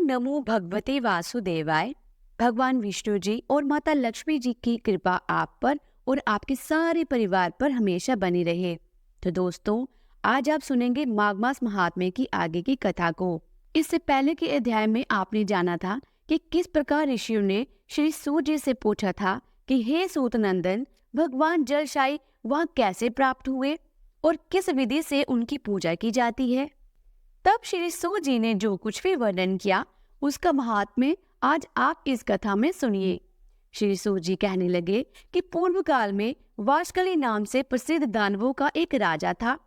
नमो भगवते वासुदेवाय। भगवान विष्णु जी और माता लक्ष्मी जी की कृपा आप पर और आपके सारे परिवार पर हमेशा बनी रहे। तो दोस्तों, आज आप सुनेंगे माघ मास महात्म्य की आगे की कथा को। इससे पहले के अध्याय में आपने जाना था कि किस प्रकार ऋषियों ने श्री सूत जी से पूछा था कि हे सूत नंदन, भगवान जलशायी वहाँ कैसे प्राप्त हुए और किस विधि से उनकी पूजा की जाती है। तब श्री सूत जी ने जो कुछ भी वर्णन किया उसका महात्म्य आज आप इस कथा में सुनिए। श्री सूत जी कहने लगे कि पूर्व काल में वाशकली नाम से प्रसिद्ध दानवों का एक राजा था।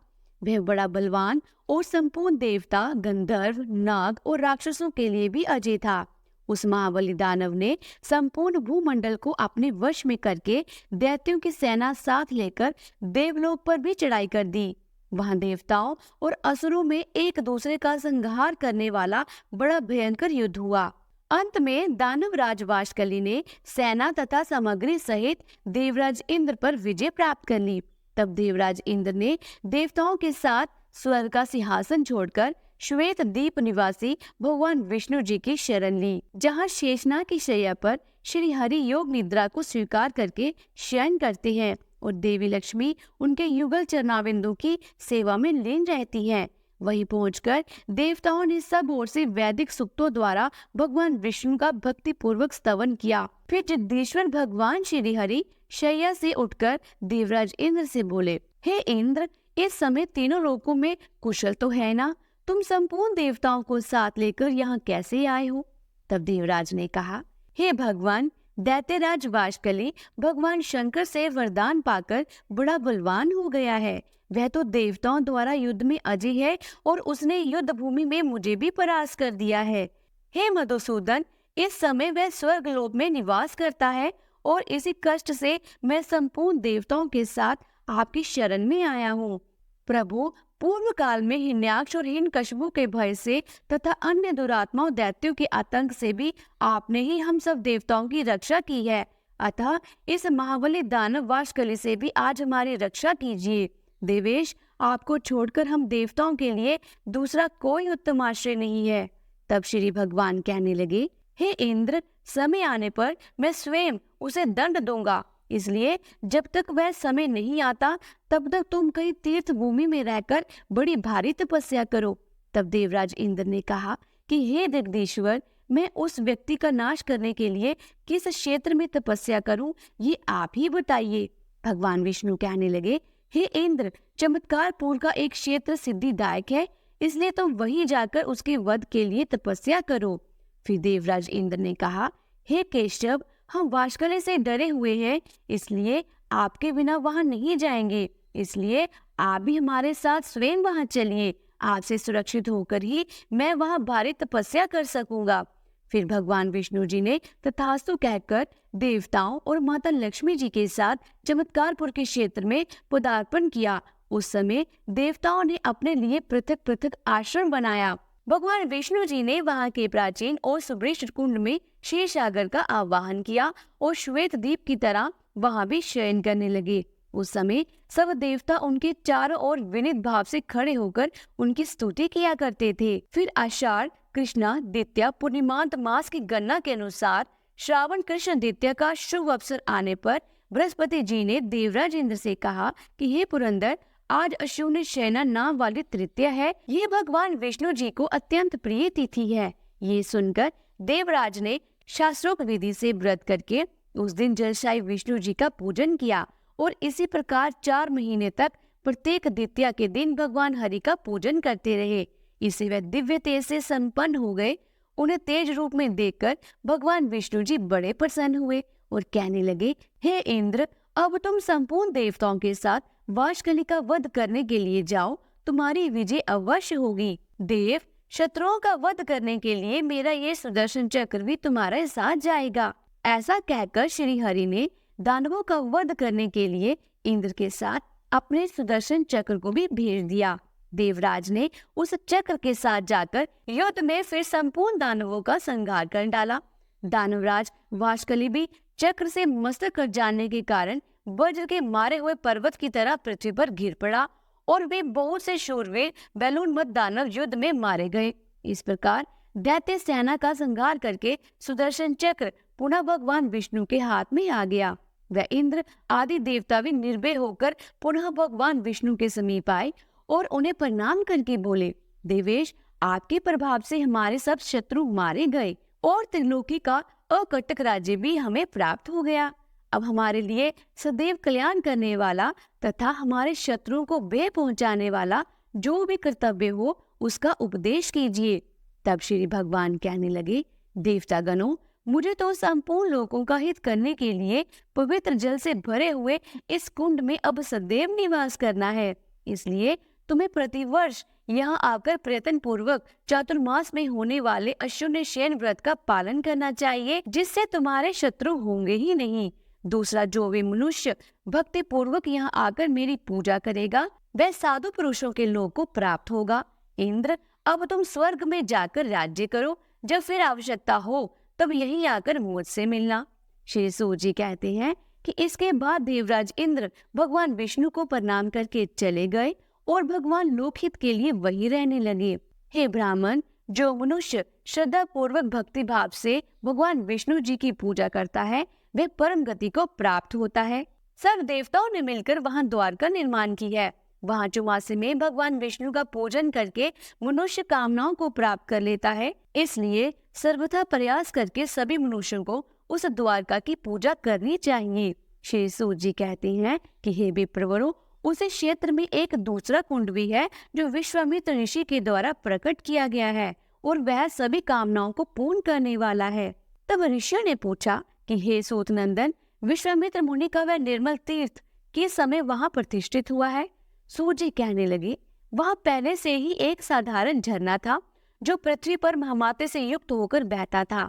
वह बड़ा बलवान और संपूर्ण देवता, गंधर्व, नाग और राक्षसों के लिए भी अजय था। उस महाबली दानव ने संपूर्ण भूमंडल को अपने वश में करके दैत्यों की सेना साथ लेकर देवलोक पर भी चढ़ाई कर दी। वहां देवताओं और असुरों में एक दूसरे का संहार करने वाला बड़ा भयंकर युद्ध हुआ। अंत में दानव राज वाशकली ने सेना तथा सामग्री सहित देवराज इंद्र पर विजय प्राप्त कर ली। तब देवराज इंद्र ने देवताओं के साथ स्वर्ग का सिंहासन छोड़कर श्वेत द्वीप निवासी भगवान विष्णु जी की शरण ली, जहाँ शेषनाग की शैया पर श्री हरि योग निद्रा को स्वीकार करके शयन करते हैं और देवी लक्ष्मी उनके युगल चरणाविंदों की सेवा में लीन रहती हैं। वहीं पहुंचकर देवताओं ने सब ओर से वैदिक सूक्तों द्वारा भगवान विष्णु का भक्ति पूर्वक स्तवन किया। फिर जगदीश्वर भगवान श्री हरि शैया से उठकर देवराज इंद्र से बोले, हे इंद्र, इस समय तीनों लोकों में कुशल तो है ना? तुम संपूर्ण देवताओं को साथ लेकर यहाँ कैसे आए हो? तब देवराज ने कहा, हे भगवान, दैत्यराज वाशकली भगवान शंकर से वरदान पाकर बड़ा बलवान हो गया है। वह तो देवताओं द्वारा युद्ध में अजय है और उसने युद्ध भूमि में मुझे भी परास्त कर दिया है। हे मधुसूदन, इस समय वह स्वर्ग लोक में निवास करता है और इसी कष्ट से मैं संपूर्ण देवताओं के साथ आपकी शरण में आया हूँ। प्रभु, पूर्व काल में हिरण्याक्ष और हिरण्यकशिपु के भय से तथा अन्य दुरात्माओं दैत्यों के आतंक से भी आपने ही हम सब देवताओं की रक्षा की है। अतः इस महाबली दानव वाशकली से भी आज हमारी रक्षा कीजिए। देवेश, आपको छोड़कर हम देवताओं के लिए दूसरा कोई उत्तम आश्रय नहीं है। तब श्री भगवान कहने लगे, हे इंद्र, समय आने पर मैं स्वयं उसे दंड दूंगा, इसलिए जब तक वह समय नहीं आता तब तक तुम कहीं तीर्थ भूमि में रहकर बड़ी भारी तपस्या करो। तब देवराज इंद्र ने कहा कि हे जगदीश्वर, मैं उस व्यक्ति का नाश करने के लिए किस क्षेत्र में तपस्या करूं, ये आप ही बताइए। भगवान विष्णु कहने लगे, हे इंद्र, चमत्कारपुर का एक क्षेत्र सिद्धिदायक है, इसलिए तुम वहीं जाकर उसके वध के लिए तपस्या करो। फिर देवराज इंद्र ने कहा, हे केशव, हम वाशकली से डरे हुए हैं, इसलिए आपके बिना वहां नहीं जाएंगे। इसलिए आप भी हमारे साथ स्वयं वहां चलिए। आपसे सुरक्षित होकर ही मैं वहां भारी तपस्या कर सकूंगा। फिर भगवान विष्णु जी ने तथास्तु कहकर देवताओं और माता लक्ष्मी जी के साथ चमत्कारपुर के क्षेत्र में पदार्पण किया। उस समय देवताओं ने अपने लिए पृथक पृथक आश्रम बनाया। भगवान विष्णु जी ने वहां के प्राचीन और सुवृष्ट कुंड में क्षीरसागर का आवाहन किया और श्वेत द्वीप की तरह वहां भी शयन करने लगे। उस समय सब देवता उनके चारों ओर विनीत भाव से खड़े होकर उनकी स्तुति किया करते थे। फिर आषाढ़ कृष्णा द्वितीया पूर्णिमांत मास की गणना के अनुसार श्रावण कृष्ण द्वितीया का शुभ अवसर आने पर बृहस्पति जी ने देवराज इंद्र से कहा कि हे पुरंदर, आज अश्विनी शयना नाम वाली तृतीया है। ये भगवान विष्णु जी को अत्यंत प्रिय तिथि है। ये सुनकर देवराज ने शास्त्रोक्त विधि से व्रत करके उस दिन जलशायी विष्णु जी का पूजन किया और इसी प्रकार 4 महीने तक प्रत्येक द्वितीया के दिन भगवान हरि का पूजन करते रहे। इससे वे दिव्य तेज से संपन्न हो गए। उन्हें तेज रूप में देखकर भगवान विष्णु जी बड़े प्रसन्न हुए और कहने लगे, हे इंद्र, अब तुम संपूर्ण देवताओं के साथ वाशकली का वध करने के लिए जाओ, तुम्हारी विजय अवश्य होगी। देव, शत्रुओं का वध करने के लिए मेरा ये सुदर्शन चक्र भी तुम्हारे साथ जाएगा। ऐसा कहकर श्री हरि ने दानवों का वध करने के लिए इंद्र के साथ अपने सुदर्शन चक्र को भी भेज दिया। देवराज ने उस चक्र के साथ जाकर युद्ध में फिर संपूर्ण दानवों का संहार कर डाला। दानवराज वाशकली भी चक्र से मस्तक कट जाने के कारण वज्र के मारे हुए पर्वत की तरह पृथ्वी पर गिर पड़ा और वे बहुत से शूरवीर बैलून मत दानव युद्ध में मारे गए। इस प्रकार दैत्य सेना का संहार करके सुदर्शन चक्र पुनः भगवान विष्णु के हाथ में आ गया। वह इंद्र आदि देवता भी निर्भय होकर पुनः भगवान विष्णु के समीप आए और उन्हें प्रणाम करके बोले, देवेश, आपके प्रभाव से हमारे सब शत्रु मारे गए और त्रिलोकी का अकंटक राज्य भी हमें प्राप्त हो गया। अब हमारे लिए सदैव कल्याण करने वाला तथा हमारे शत्रुओं को भय पहुंचाने वाला जो भी कर्तव्य हो उसका उपदेश कीजिए। तब श्री भगवान कहने लगे, देवता गणों, मुझे तो संपूर्ण लोगों का हित करने के लिए पवित्र जल से भरे हुए इस कुंड में अब सदैव निवास करना है। इसलिए तुम्हें प्रतिवर्ष यहाँ आकर प्रयत्न पूर्वक चातुर्मास में होने वाले अश्विनी शयन व्रत का पालन करना चाहिए, जिससे तुम्हारे शत्रु होंगे ही नहीं। दूसरा, जो भी मनुष्य भक्ति पूर्वक यहाँ आकर मेरी पूजा करेगा वह साधु पुरुषों के लोक को प्राप्त होगा। इंद्र, अब तुम स्वर्ग में जाकर राज्य करो। जब फिर आवश्यकता हो तब यहीं आकर मुझसे मिलना। श्री सूर्य जी कहते हैं कि इसके बाद देवराज इंद्र भगवान विष्णु को प्रणाम करके चले गए और भगवान लोकहित के लिए वहीं रहने लगे। हे ब्राह्मण, जो मनुष्य श्रद्धा पूर्वक भक्ति भाव से भगवान विष्णु जी की पूजा करता है वह परम गति को प्राप्त होता है। सब देवताओं ने मिलकर वहां द्वार का निर्माण किया है। वहां चौमासे में भगवान विष्णु का पूजन करके मनुष्य कामनाओं को प्राप्त कर लेता है। इसलिए सर्वथा प्रयास करके सभी मनुष्यों को उस द्वारका की पूजा करनी चाहिए। श्री सूर्य जी कहते हैं कि हे विप्रवरों, उस क्षेत्र में एक दूसरा कुंड भी है जो विश्वामित्र ऋषि के द्वारा प्रकट किया गया है और वह सभी कामनाओं को पूर्ण करने वाला है। तब ऋषियों ने पूछा कि हे सूत नंदन, विश्वामित्र मुनि का वह निर्मल तीर्थ किस समय वहां प्रतिष्ठित हुआ है? सूर्य कहने लगे, वहां पहले से ही एक साधारण झरना था जो पृथ्वी पर महामाते से युक्त होकर बहता था।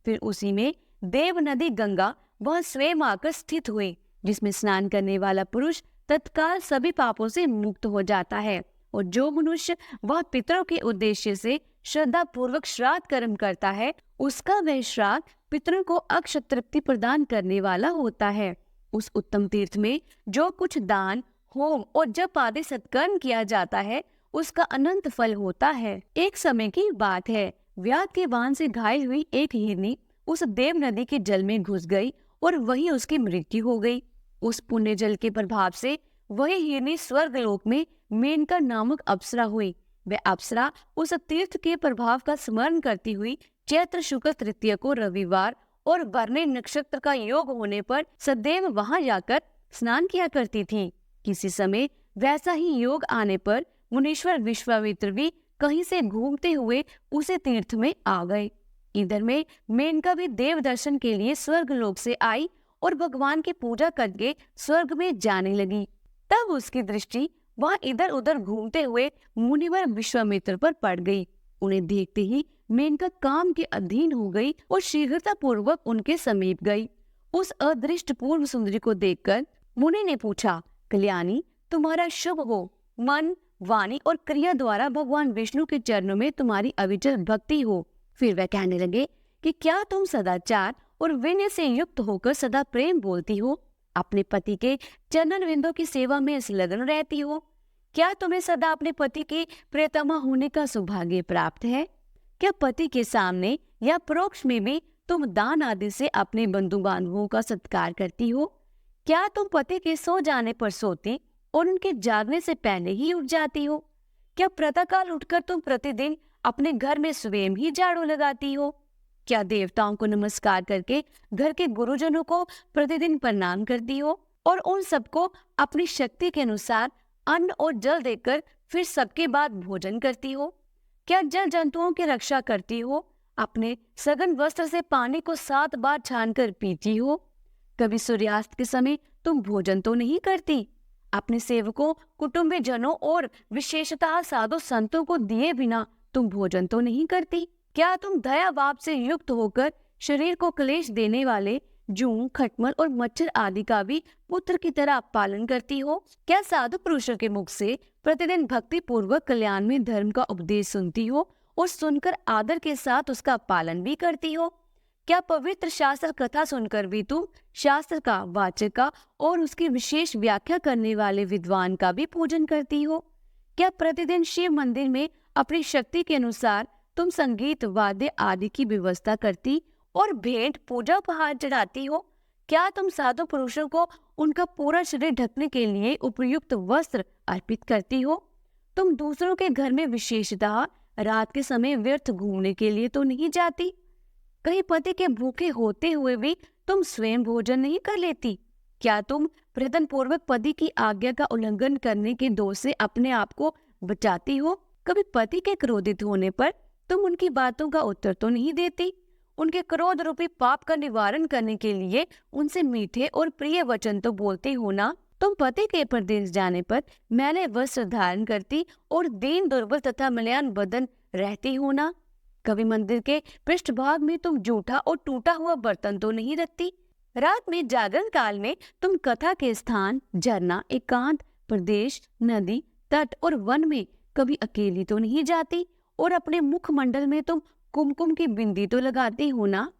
फिर उसी में देव नदी गंगा वह स्वयं आकर स्थित हुई, जिसमें स्नान करने वाला पुरुष तत्काल सभी पापों से मुक्त हो जाता है। और जो मनुष्य वह पितरों के उद्देश्य से श्रद्धा पूर्वक श्राद्ध कर्म करता है उसका वह श्राद्ध पितरों को अक्षय तृप्ति प्रदान करने वाला होता है। उस उत्तम तीर्थ में जो कुछ दान, होम और जप आदि सत्कर्म किया जाता है उसका अनंत फल होता है। एक समय की बात है, व्याध के बाण से घायल हुई एक हिरनी उस देव नदी के जल में घुस गई और वहीं उसकी मृत्यु हो गई। उस पुण्य जल के प्रभाव से वही हिरनी स्वर्ग लोक में मेनका नामक अप्सरा हुई। वह अप्सरा उस तीर्थ के प्रभाव का स्मरण करती हुई चैत्र शुक्ल तृतीया को रविवार और बरने नक्षत्र का योग होने पर सदैव वहां जाकर स्नान किया करती थी। किसी समय वैसा ही योग आने पर मुनीश्वर विश्वामित्र भी कहीं से घूमते हुए उसे तीर्थ में आ गए। इधर में मेनका भी देव दर्शन के लिए स्वर्ग लोक से आई और भगवान की पूजा करके स्वर्ग में जाने लगी। तब उसकी दृष्टि वहां इधर उधर घूमते हुए मुनिवर विश्वामित्र पर पड़ गई। उन्हें देखते ही मेनका काम के अधीन हो गई और शीघ्रता पूर्वक उनके समीप गई। उस अदृष्ट पूर्व सुंदरी को देखकर मुनि ने पूछा, कल्याणी, तुम्हारा शुभ हो। मन, वाणी और क्रिया द्वारा भगवान विष्णु के चरणों में तुम्हारी अविचल भक्ति हो। फिर वह कहने लगे कि क्या तुम सदाचार और विनय से युक्त होकर सदा प्रेम बोलती हो? अपने पति के चरण बिंदों की सेवा में संलग्न रहती हो? क्या तुम्हें सदा अपने पति की प्रियतमा होने का सौभाग्य प्राप्त है? क्या पति के सामने या परोक्ष में भी तुम दान आदि से अपने बंधु बांधवों का सत्कार करती हो? क्या तुम पति के सो जाने पर सोती और उनके जागने से पहले ही उठ जाती हो? क्या प्रातःकाल उठकर तुम प्रतिदिन अपने घर में स्वयं ही झाड़ू लगाती हो? क्या देवताओं को नमस्कार करके घर के गुरुजनों को प्रतिदिन प्रणाम करती हो और उन सबको अपनी शक्ति के अनुसार अन्न और जल देकर फिर सबके बाद भोजन करती हो? क्या जल जंतुओं की रक्षा करती हो? अपने सघन वस्त्र से पानी को 7 बार छानकर पीती हो? कभी सूर्यास्त के समय तुम भोजन तो नहीं करती? अपने सेवकों, कुटुंबीजनों और विशेषतः साधु संतों को दिए बिना तुम भोजन तो नहीं करती? क्या तुम दया भाव से युक्त होकर शरीर को क्लेश देने वाले जूं, खटमल और मच्छर आदि का भी पुत्र की तरह पालन करती हो? क्या साधु पुरुषों के मुख से प्रतिदिन भक्ति पूर्वक कल्याण में धर्म का उपदेश सुनती हो और सुनकर आदर के साथ उसका पालन भी करती हो? क्या पवित्र शास्त्र कथा सुनकर भी तुम शास्त्र का, वाचक का और उसकी विशेष व्याख्या करने वाले विद्वान का भी पूजन करती हो? क्या प्रतिदिन शिव मंदिर में अपनी शक्ति के अनुसार तुम संगीत वाद्य आदि की व्यवस्था करती और भेंट पूजा उपहार चढ़ाती हो? क्या तुम साधु पुरुषों को उनका पूरा शरीर ढकने के लिए उपयुक्त वस्त्र अर्पित करती हो? तुम दूसरों के घर में विशेषतः रात के समय व्यर्थ घूमने के लिए तो नहीं जाती? कहीं पति के भूखे होते हुए भी तुम स्वयं भोजन नहीं कर लेती? क्या तुम प्रयत्न पूर्वक पति की आज्ञा का उल्लंघन करने के दोष से अपने आप को बचाती हो? कभी पति के क्रोधित होने पर तुम उनकी बातों का उत्तर तो नहीं देती? उनके क्रोध रूपी पाप का निवारण करने के लिए उनसे मीठे और प्रिय वचन तो बोलती हो ना? तुम पति के परदेश जाने पर मैले वस्त्र धारण करती और दीन दुर्बल तथा मलयान बदन रहती हो ना? कभी मंदिर के पृष्ठभाग में तुम जूठा और टूटा हुआ बर्तन तो नहीं रखती? रात में जागरण काल में तुम कथा के स्थान, झरना, एकांत प्रदेश, नदी, तट और वन में कभी अकेली तो नहीं जाती? और अपने मुखमंडल में तुम कुमकुम की बिंदी तो लगाती हो ना?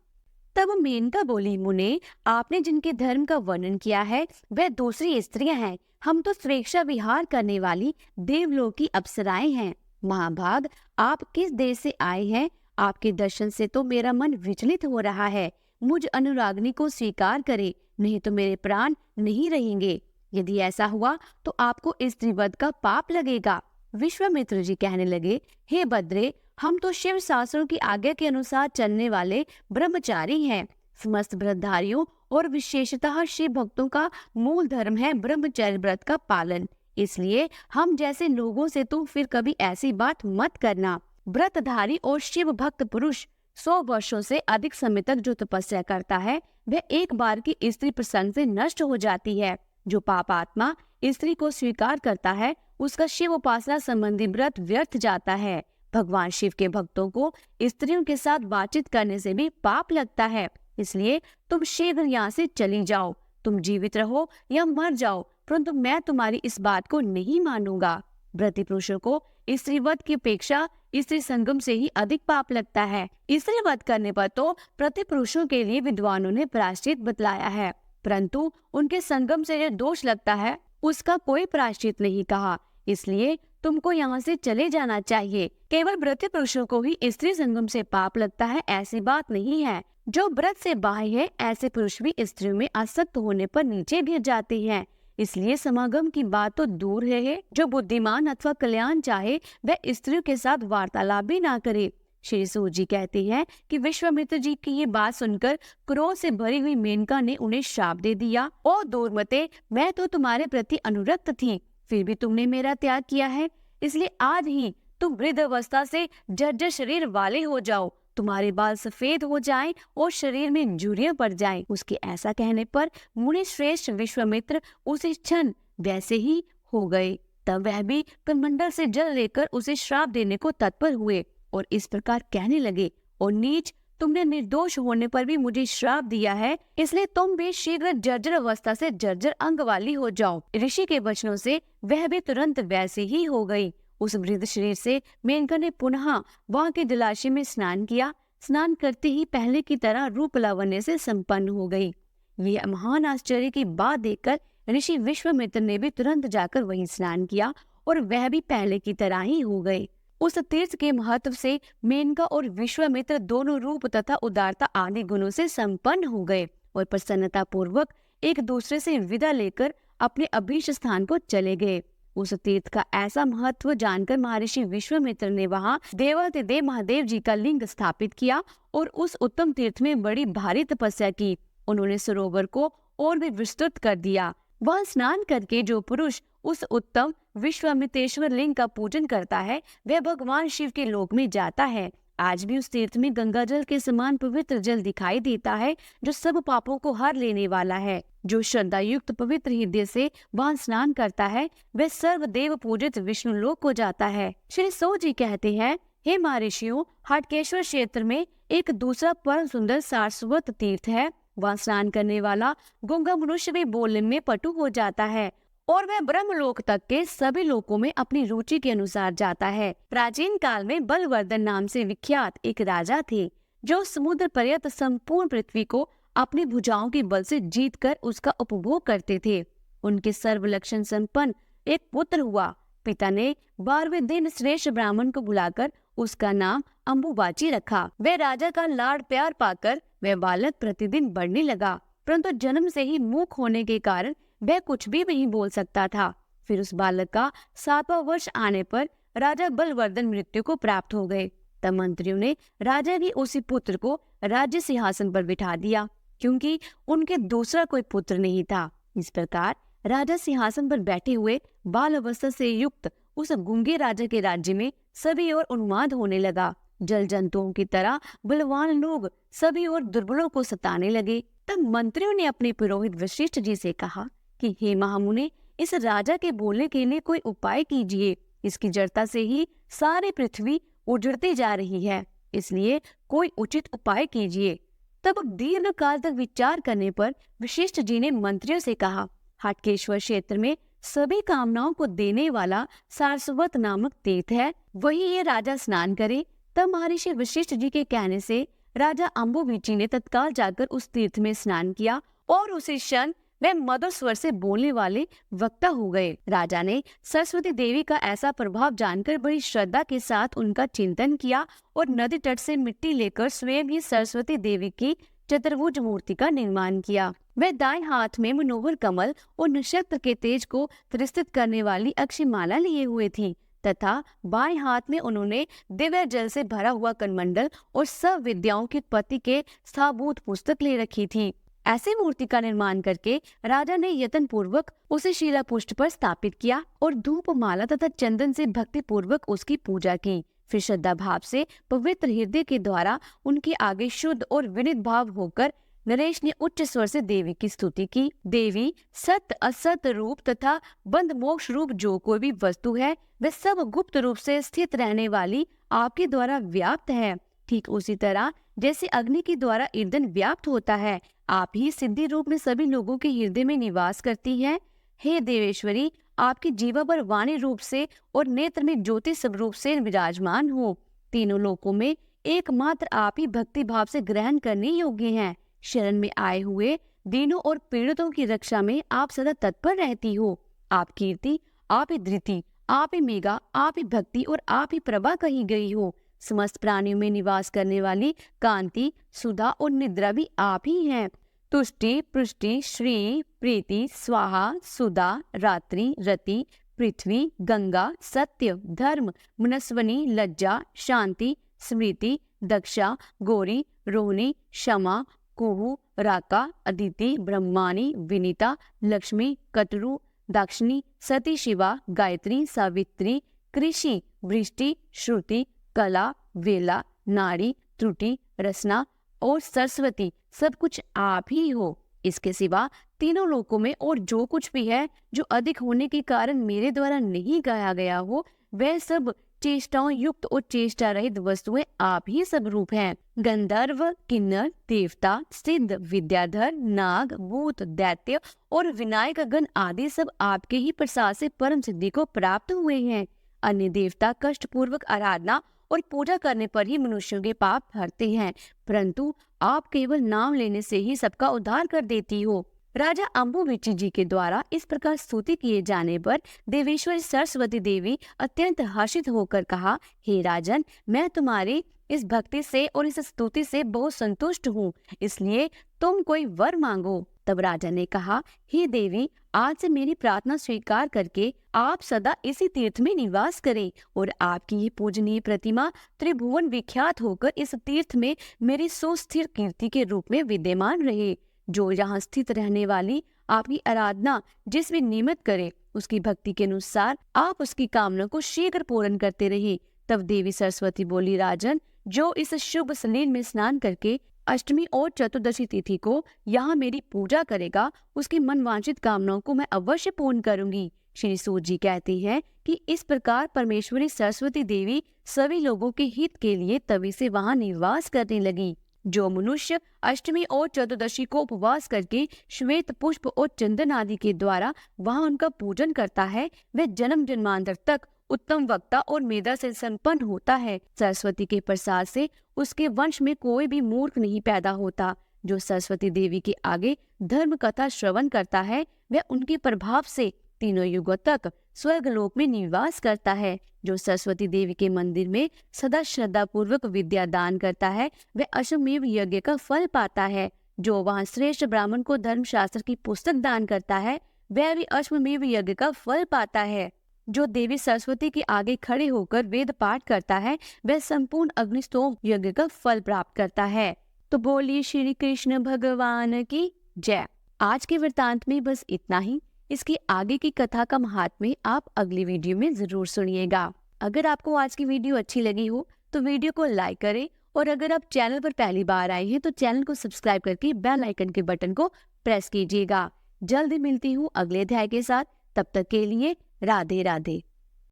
तब मेनका बोली, मुने, आपने जिनके धर्म का वर्णन किया है वह दूसरी स्त्रियां हैं। हम तो स्वेच्छा विहार करने वाली देवलोक की अप्सराएं हैं। महाभाग, आप किस देश से आए हैं? आपके दर्शन से तो मेरा मन विचलित हो रहा है। मुझ अनुरागनी को स्वीकार करे, नहीं तो मेरे प्राण नहीं रहेंगे। यदि ऐसा हुआ तो आपको स्त्रीवध का पाप लगेगा। विश्वामित्र जी कहने लगे, हे बद्रे, हम तो शिव शास्त्रों की आज्ञा के अनुसार चलने वाले ब्रह्मचारी हैं। समस्त व्रतधारियों और विशेषतः शिव भक्तों का मूल धर्म है ब्रह्मचर्य व्रत का पालन। इसलिए हम जैसे लोगों से तुम फिर कभी ऐसी बात मत करना। व्रतधारी और शिव भक्त पुरुष 100 वर्षों से अधिक समय तक जो तपस्या करता है वह एक बार की स्त्री प्रसंग से नष्ट हो जाती है। जो पापात्मा स्त्री को स्वीकार करता है उसका शिव उपासना संबंधी व्रत व्यर्थ जाता है। भगवान शिव के भक्तों को स्त्रियों के साथ बातचीत करने से भी पाप लगता है। इसलिए तुम शीघ्र यहाँ से चली जाओ। तुम जीवित रहो या मर जाओ, परंतु मैं तुम्हारी इस बात को नहीं मानूंगा। व्रती पुरुषों को स्त्रीवध की अपेक्षा स्त्री संगम से ही अधिक पाप लगता है। स्त्रीवध करने पर तो प्रति पुरुषों के लिए विद्वानों ने प्रायश्चित बतलाया है, परंतु उनके संगम से जो दोष लगता है उसका कोई प्रायश्चित नहीं कहा। इसलिए तुमको यहाँ से चले जाना चाहिए। केवल व्रती पुरुषों को ही स्त्री संगम से पाप लगता है ऐसी बात नहीं है। जो व्रत से बाह्य है ऐसे पुरुष भी स्त्रियों में आसक्त होने पर नीचे गिर जाते हैं। इसलिए समागम की बात तो दूर है। जो बुद्धिमान अथवा कल्याण चाहे वह स्त्रियों के साथ वार्तालाप भी ना करे। श्री सूत जी कहते हैं कि विश्वामित्र जी की ये बात सुनकर क्रोध से भरी हुई मेनका ने उन्हें श्राप दे दिया। ओ दूरमते, मैं तो तुम्हारे प्रति अनुरक्त थी, फिर भी तुमने मेरा त्याग किया है। इसलिए आज ही तुम वृद्ध अवस्था से जर्जर शरीर वाले हो जाओ। तुम्हारे बाल सफेद हो जाएं और शरीर में झुर्रियां पड़ जाएं। उसके ऐसा कहने पर मुनि श्रेष्ठ विश्वामित्र उसी क्षण वैसे ही हो गए। तब वह भी कमंडल से जल लेकर उसे श्राप देने को तत्पर हुए और इस प्रकार कहने लगे, और नीच, तुमने निर्दोष होने पर भी मुझे श्राप दिया है, इसलिए तुम भी शीघ्र जर्जर अवस्था से जर्जर अंग वाली हो जाओ। ऋषि के वचनों से वह भी तुरंत वैसे ही हो गई। उस वृद्ध शरीर से मेनका ने पुनः वहां के जलाशय में स्नान किया। स्नान करते ही पहले की तरह रूप लावण्य से संपन्न हो गई। ये महान आश्चर्य की बात देखकर ऋषि विश्वामित्र ने भी तुरंत जाकर वहीं स्नान किया और वह भी पहले की तरह ही हो गए। उस तीर्थ के महत्व से मेनका और विश्वामित्र दोनों रूप तथा उदारता आदि गुणों से संपन्न हो गए और प्रसन्नता पूर्वक एक दूसरे से विदा लेकर अपने अभीष्ट स्थान को चले गए। उस तीर्थ का ऐसा महत्व जानकर महर्षि विश्वामित्र ने वहां देवाधिदेव महादेव जी का लिंग स्थापित किया और उस उत्तम तीर्थ में बड़ी भारी तपस्या की। उन्होंने सरोवर को और भी विस्तृत कर दिया। वह स्नान करके जो पुरुष उस उत्तम विश्वामित्रेश्वर लिंग का पूजन करता है वह भगवान शिव के लोक में जाता है। आज भी उस तीर्थ में गंगा जल के समान पवित्र जल दिखाई देता है जो सब पापों को हर लेने वाला है। जो श्रद्धा युक्त पवित्र हृदय से वहां स्नान करता है वह सर्वदेव पूजित विष्णु लोक को जाता है। श्री सो जी कहते हैं, हे महर्षियों, हटकेश्वर क्षेत्र में एक दूसरा परम सुंदर सारस्वत तीर्थ है। वहां स्नान करने वाला गूंगा मनुष्य भी बोलने में पटु हो जाता है और वह ब्रह्मलोक तक के सभी लोकों में अपनी रुचि के अनुसार जाता है। प्राचीन काल में बलवर्धन नाम से विख्यात एक राजा थे जो समुद्र पर्यंत संपूर्ण पृथ्वी को अपनी भुजाओं के बल से जीतकर उसका उपभोग करते थे। उनके सर्वलक्षण संपन्न एक पुत्र हुआ। पिता ने 12वें दिन श्रेष्ठ ब्राह्मण को बुलाकर उसका नाम अम्बुबाची रखा। वह राजा का लाड़ प्यार पाकर वह बालक प्रतिदिन बढ़ने लगा, परंतु जन्म से ही मूक होने के कारण वह कुछ भी नहीं बोल सकता था। फिर उस बालक का 7वां वर्ष आने पर राजा बलवर्धन मृत्यु को प्राप्त हो गए। तब मंत्रियों ने राजा के उसी पुत्र को राज्य सिंहासन पर बिठा दिया, क्योंकि उनके दूसरा कोई पुत्र नहीं था। इस प्रकार राजा सिंहासन पर बैठे हुए बाल अवस्था से युक्त उस गूंगे राजा के राज्य में सभी ओर उन्माद होने लगा। जल जंतुओं की तरह बलवान लोग सभी ओर दुर्बलों को सताने लगे। तब मंत्रियों ने अपने पुरोहित वशिष्ठ जी से कहा कि हे महामुने, इस राजा के बोलने के लिए कोई उपाय कीजिए। इसकी जड़ता से ही सारी पृथ्वी उजड़ती जा रही है, इसलिए कोई उचित उपाय कीजिए। तब दीर्घ काल तक विचार करने पर वशिष्ठ जी ने मंत्रियों से कहा, हाटकेश्वर क्षेत्र में सभी कामनाओं को देने वाला सारस्वत नामक तीर्थ है, वही ये राजा स्नान करे। तब महर्षि वशिष्ठ जी के कहने से राजा अम्बुबाची ने तत्काल जाकर उस तीर्थ में स्नान किया और उसी क्षण वे मधुर स्वर से बोलने वाले वक्ता हो गए। राजा ने सरस्वती देवी का ऐसा प्रभाव जानकर बड़ी श्रद्धा के साथ उनका चिंतन किया और नदी तट से मिट्टी लेकर स्वयं ही सरस्वती देवी की चतुर्भुज मूर्ति का निर्माण किया। वे दाएं हाथ में मनोहर कमल और नक्षत्र के तेज को प्रस्तुत करने वाली अक्षयमाला लिए हुए थी तथा बाएं हाथ में उन्होंने दिव्य जल से भरा हुआ कमंडल और सब विद्याओं की उत्पत्ति के स्थाभूत पुस्तक ले रखी थी। ऐसी मूर्ति का निर्माण करके राजा ने यत्न पूर्वक उसे शिला पुष्ट पर स्थापित किया और धूप माला तथा चंदन से भक्ति पूर्वक उसकी पूजा की। फिर श्रद्धा भाव से पवित्र हृदय के द्वारा उनके आगे शुद्ध और विनीत भाव होकर नरेश ने उच्च स्वर से देवी की स्तुति की। देवी सत्य असत्य रूप तथा बंध मोक्ष रूप जो कोई भी वस्तु है वह सब गुप्त रूप से स्थित रहने वाली आपके द्वारा व्याप्त है। ठीक उसी तरह जैसे अग्नि के द्वारा ईंधन व्याप्त होता है, आप ही सिद्धि रूप में सभी लोगों के हृदय में निवास करती है। हे देवेश्वरी, आपकी जीवा पर वाणी रूप से और नेत्र में ज्योति स्वरूप से विराजमान हो। तीनों लोकों में एकमात्र आप ही भक्ति भाव से ग्रहण करने योग्य हैं। शरण में आए हुए दीनों और पीड़ितों की रक्षा में आप सदा तत्पर रहती हो। आप कीर्ति, आप ही धृति, आप ही मेघा, आप ही भक्ति और आप ही प्रभा कही गई हो। समस्त प्राणियों में निवास करने वाली कांति, सुधा और निद्रा भी आप ही हैं। तुष्टि, पुष्टि, श्री, प्रीति, स्वाहा, सुधा, रात्रि, रति, पृथ्वी, गंगा, सत्य, धर्म, मनस्वनी, लज्जा, शांति, स्मृति, दक्षा, गौरी, रोहिणी, क्षमा, कुहु, राका, अदिति, ब्रह्माणी, विनीता, लक्ष्मी, कटरु, दाक्षिणी, सती, शिवा, गायत्री, सावित्री, कृषि, वृष्टि, श्रुति, कला, वेला, नारी, त्रुटि, रसना और सरस्वती सब कुछ आप ही हो। इसके सिवा तीनों लोकों में और जो कुछ भी है जो अधिक होने के कारण मेरे द्वारा नहीं गाया गया हो, वह सब चेष्टाओं युक्त और चेष्टा रहित वस्तुएं आप ही सब रूप हैं। गंधर्व, किन्नर, देवता, सिद्ध, विद्याधर, नाग, भूत, दैत्य और विनायक गण आदि सब आपके ही प्रसाद से परम सिद्धि को प्राप्त हुए हैं। अन्य देवता कष्ट पूर्वक आराधना और पूजा करने पर ही मनुष्यों के पाप हरते हैं, परंतु आप केवल नाम लेने से ही सबका उद्धार कर देती हो। राजा अम्बुबाची जी के द्वारा इस प्रकार स्तुति किए जाने पर देवेश्वरी सरस्वती देवी अत्यंत हर्षित होकर कहा, हे राजन, मैं तुम्हारी इस भक्ति से और इस स्तुति से बहुत संतुष्ट हूँ, इसलिए तुम कोई वर मांगो। तब राजा ने कहा, हे देवी, आज से मेरी प्रार्थना स्वीकार करके आप सदा इसी तीर्थ में निवास करें और आपकी ये पूजनीय प्रतिमा त्रिभुवन विख्यात होकर इस तीर्थ में मेरी सुस्थिर कीर्ति के रूप में विद्यमान रहे। जो यहाँ स्थित रहने वाली आपकी आराधना जिस भी निमित्त करे, उसकी भक्ति के अनुसार आप उसकी कामना को शीघ्र पूर्ण करते रहे। तब देवी सरस्वती बोली, राजन, जो इस शुभ सलील में स्नान करके अष्टमी और चतुर्दशी तिथि को यहाँ मेरी पूजा करेगा, उसकी मनवांछित कामनाओं को मैं अवश्य पूर्ण करूंगी। श्री सूत जी कहते हैं कि इस प्रकार परमेश्वरी सरस्वती देवी सभी लोगों के हित के लिए तभी से वहाँ निवास करने लगी। जो मनुष्य अष्टमी और चतुर्दशी को उपवास करके श्वेत पुष्प और चंदन आदि के द्वारा वहाँ उनका पूजन करता है, वह जन्म जन्मांतर तक उत्तम वक्ता और मेधा से संपन्न होता है। सरस्वती के प्रसाद से उसके वंश में कोई भी मूर्ख नहीं पैदा होता। जो सरस्वती देवी के आगे धर्म कथा श्रवण करता है, वह उनके प्रभाव से तीनों युगों तक स्वर्गलोक में निवास करता है। जो सरस्वती देवी के मंदिर में सदा श्रद्धा पूर्वक विद्या दान करता है वह अश्वमेव यज्ञ का फल पाता है। जो वहाँ श्रेष्ठ ब्राह्मण को धर्मशास्त्र की पुस्तक दान करता है वह भी अश्वमेव यज्ञ का फल पाता है। जो देवी सरस्वती के आगे खड़े होकर वेद पाठ करता है वह संपूर्ण अग्निस्तोम यज्ञ का फल प्राप्त करता है। तो बोलिए श्री कृष्ण भगवान की जय। आज के वृतांत में बस इतना ही। इसकी आगे की कथा का महात्म्य आप अगली वीडियो में जरूर सुनिएगा। अगर आपको आज की वीडियो अच्छी लगी हो तो वीडियो को लाइक करें, और अगर आप चैनल पर पहली बार आए हैं तो चैनल को सब्सक्राइब करके बेल आइकन के बटन को प्रेस कीजिएगा। जल्दी मिलती हूँ अगले अध्याय के साथ। तब तक के लिए राधे राधे।